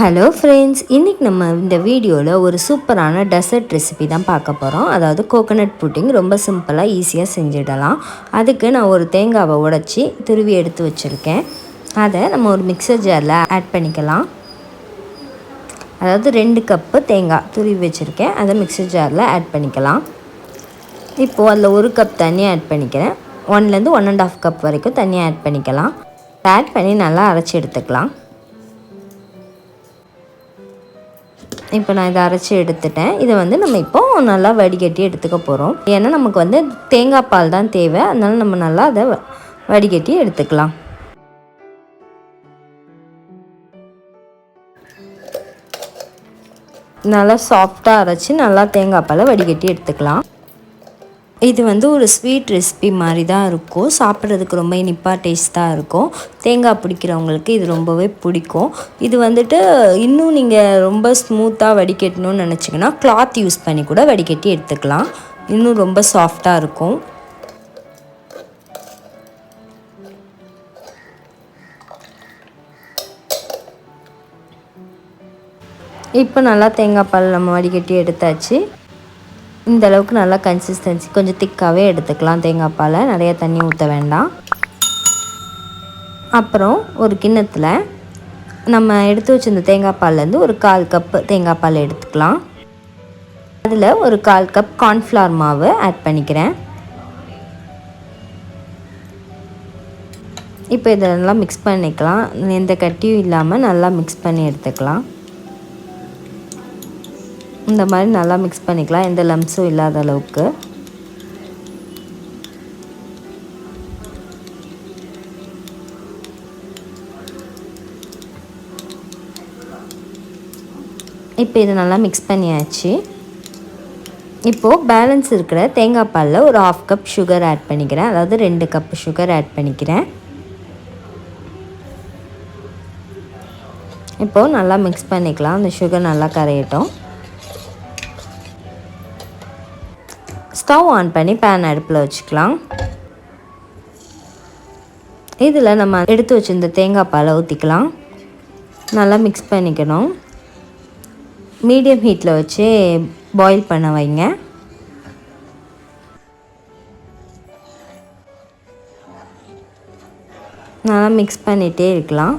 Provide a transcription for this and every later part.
Hello friends, இன்றைக்கி நம்ம இந்த வீடியோவில் ஒரு சூப்பரான டெசர்ட் ரெசிபி தான் பார்க்க போகிறோம். அதாவது கோகோனட் புட்டிங் ரொம்ப சிம்பிளாக ஈஸியாக செஞ்சிடலாம். அதுக்கு நான் ஒரு தேங்காவை உடைச்சி துருவி எடுத்து வச்சுருக்கேன். அதை நம்ம ஒரு மிக்சர் ஜாரில் ஆட் பண்ணிக்கலாம். அதாவது 2 கப்பு தேங்காய் துருவி வச்சுருக்கேன், அதை மிக்சர் ஜாரில் ஆட் பண்ணிக்கலாம். இப்போது அதில் 1 கப் தண்ணி ஆட் பண்ணிக்கிறேன். 1லேருந்து 1 1/2 கப் வரைக்கும் தண்ணி ஆட் பண்ணிக்கலாம். ஆட் பண்ணி நல்லா அரைச்சி எடுத்துக்கலாம். இப்போ நான் இதை அரைச்சி எடுத்துட்டேன். இதை நம்ம இப்போது நல்லா வடிகட்டி எடுத்துக்க போகிறோம். ஏன்னா நமக்கு தேங்காய் பால் தான் தேவை. அதனால் நம்ம நல்லா அதை வடிகட்டி எடுத்துக்கலாம். நல்லா சாஃப்டாக அரைச்சி நல்லா தேங்காய் பாலை வடிகட்டி எடுத்துக்கலாம். இது ஒரு ஸ்வீட் ரெசிபி மாதிரி தான் இருக்கும். சாப்பிட்றதுக்கு ரொம்ப இனிப்பாக டேஸ்ட்டாக இருக்கும். தேங்காய் பிடிக்கிறவங்களுக்கு இது ரொம்பவே பிடிக்கும். இது இன்னும் நீங்கள் ரொம்ப ஸ்மூத்தாக வடிகட்டணும்னு நினச்சிங்கன்னா கிளாத் யூஸ் பண்ணி கூட வடிகட்டி எடுத்துக்கலாம். இன்னும் ரொம்ப சாஃப்டாக இருக்கும். இப்போ நல்லா தேங்காய் பால் நம்ம வடிகட்டி எடுத்தாச்சு. இந்த அளவுக்கு நல்லா கன்சிஸ்டன்சி கொஞ்சம் திக்காகவே எடுத்துக்கலாம். தேங்காய் பாலை நிறைய தண்ணி ஊற்ற வேண்டாம். அப்புறம் ஒரு கிண்ணத்தில் நம்ம எடுத்து வச்சிருந்த தேங்காய் பால்லேருந்து ஒரு 1/4 கப்பு தேங்காய் பால் எடுத்துக்கலாம். அதில் ஒரு 1/4 கப் கார்ன்ஃப்ளவர் மாவு ஆட் பண்ணிக்கிறேன். இப்போ இதெல்லாம் மிக்ஸ் பண்ணிக்கலாம். எந்த கட்டியும் இல்லாமல் நல்லா மிக்ஸ் பண்ணி எடுத்துக்கலாம். இந்த மாதிரி நல்லா மிக்ஸ் பண்ணிக்கலாம், எந்த லம்ஸும் இல்லாத அளவுக்கு. இப்போ இதை நல்லா மிக்ஸ் பண்ணியாச்சு. இப்போது பேலன்ஸ் இருக்கிற தேங்காய் பாலில் ஒரு 1/2 கப் சுகர் ஆட் பண்ணிக்கிறேன். அதாவது 2 கப் சுகர் ஆட் பண்ணிக்கிறேன். இப்போது நல்லா மிக்ஸ் பண்ணிக்கலாம். அந்த சுகர் நல்லா கரையட்டும். ஸ்டவ் ஆன் பண்ணி பேன் அடுப்பில் வச்சுக்கலாம். இதில் நம்ம எடுத்து வச்சிருந்த தேங்காய் பாலை ஊற்றிக்கலாம். நல்லா மிக்ஸ் பண்ணிக்கணும். மீடியம் ஹீட்டில் வச்சு பாயில் பண்ண வைங்க. நல்லா மிக்ஸ் பண்ணிகிட்டே இருக்கலாம்.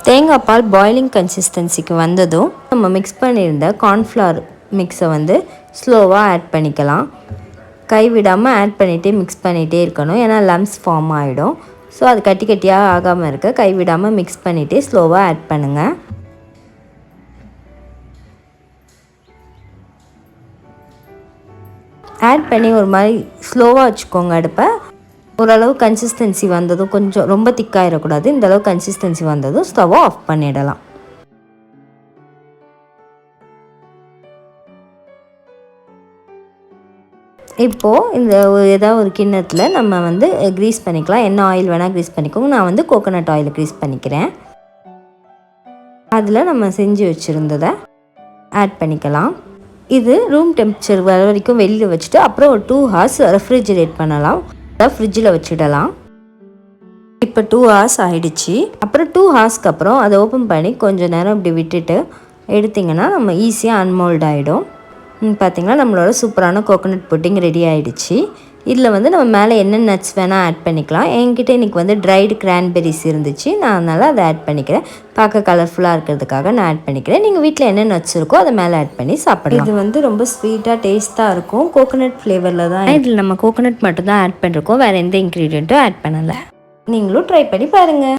தேங்காய் பால் பாயிலிங் கன்சிஸ்டன்சிக்கு வந்ததும் நம்ம மிக்ஸ் பண்ணியிருந்த கார்ன்ஃப்ளவர் மிக்ஸை ஸ்லோவாக ஆட் பண்ணிக்கலாம். கைவிடாமல் ஆட் பண்ணிகிட்டே மிக்ஸ் பண்ணிகிட்டே இருக்கணும். ஏன்னா லம்ஸ் ஃபார்ம் ஆகிடும். ஸோ அது கட்டி கட்டியாக ஆகாமல் இருக்க கைவிடாமல் மிக்ஸ் பண்ணிகிட்டே ஸ்லோவாக ஆட் பண்ணுங்கள். ஆட் பண்ணி ஒரு மாதிரி ஸ்லோவாக வச்சுக்கோங்க அடுப்பை. ஓரளவு கன்சிஸ்டன்சி வந்ததும், கொஞ்சம் ரொம்ப திக்காயிடக்கூடாது, இந்தளவு கன்சிஸ்டன்சி வந்ததும் ஸ்டவ்வை ஆஃப் பண்ணிடலாம். இப்போது இந்த ஏதாவது ஒரு கிண்ணத்தில் நம்ம க்ரீஸ் பண்ணிக்கலாம். என்ன ஆயில் வேணால் க்ரீஸ் பண்ணிக்கோங்க. நான் கோகோனட் ஆயில் க்ரீஸ் பண்ணிக்கிறேன். அதில் நம்ம செஞ்சு வச்சுருந்ததை ஆட் பண்ணிக்கலாம். இது ரூம் டெம்பரேச்சர் வர வரைக்கும் வெளியில் வச்சுட்டு அப்புறம் ஒரு 2 hours ரெஃப்ரிஜரேட் பண்ணலாம். ஃப்ரிட்ஜில் வச்சுடலாம். இப்போ 2 hours ஆகிடுச்சு. அப்புறம் 2 hoursக்கு அப்புறம் அதை ஓப்பன் பண்ணி கொஞ்சம் நேரம் இப்படி விட்டுட்டு எடுத்திங்கன்னா நம்ம ஈஸியாக அன்மோல்ட் ஆகிடும். பார்த்திங்களா, நம்மளோட சூப்பரான கோகோனட் புட்டிங் ரெடி ஆகிடுச்சு. இதில் நம்ம மேலே என்ன நட்ஸ் வேணால் ஆட் பண்ணிக்கலாம். என்கிட்ட இன்றைக்கி ட்ரைடு கிரான்பெரிஸ் இருந்துச்சு. நான் அதனால் அதை ஆட் பண்ணிக்கிறேன். பார்க்க கலர்ஃபுல்லாக இருக்கிறதுக்காக நான் ஆட் பண்ணிக்கிறேன். நீங்கள் வீட்டில் என்ன நட்ஸ் இருக்கோ அதை மேலே ஆட் பண்ணி சாப்பிடலாம். இது ரொம்ப ஸ்வீட்டாக டேஸ்ட்டாக இருக்கும். கோகோனட் ஃப்ளேவரில் தான். இதில் நம்ம கோகோனட் மட்டும் தான் ஆட் பண்ணியிருக்கோம். வேறு எந்த இன்க்ரீடியண்ட்டும் ஆட் பண்ணலை. நீங்களும் ட்ரை பண்ணி பாருங்கள்.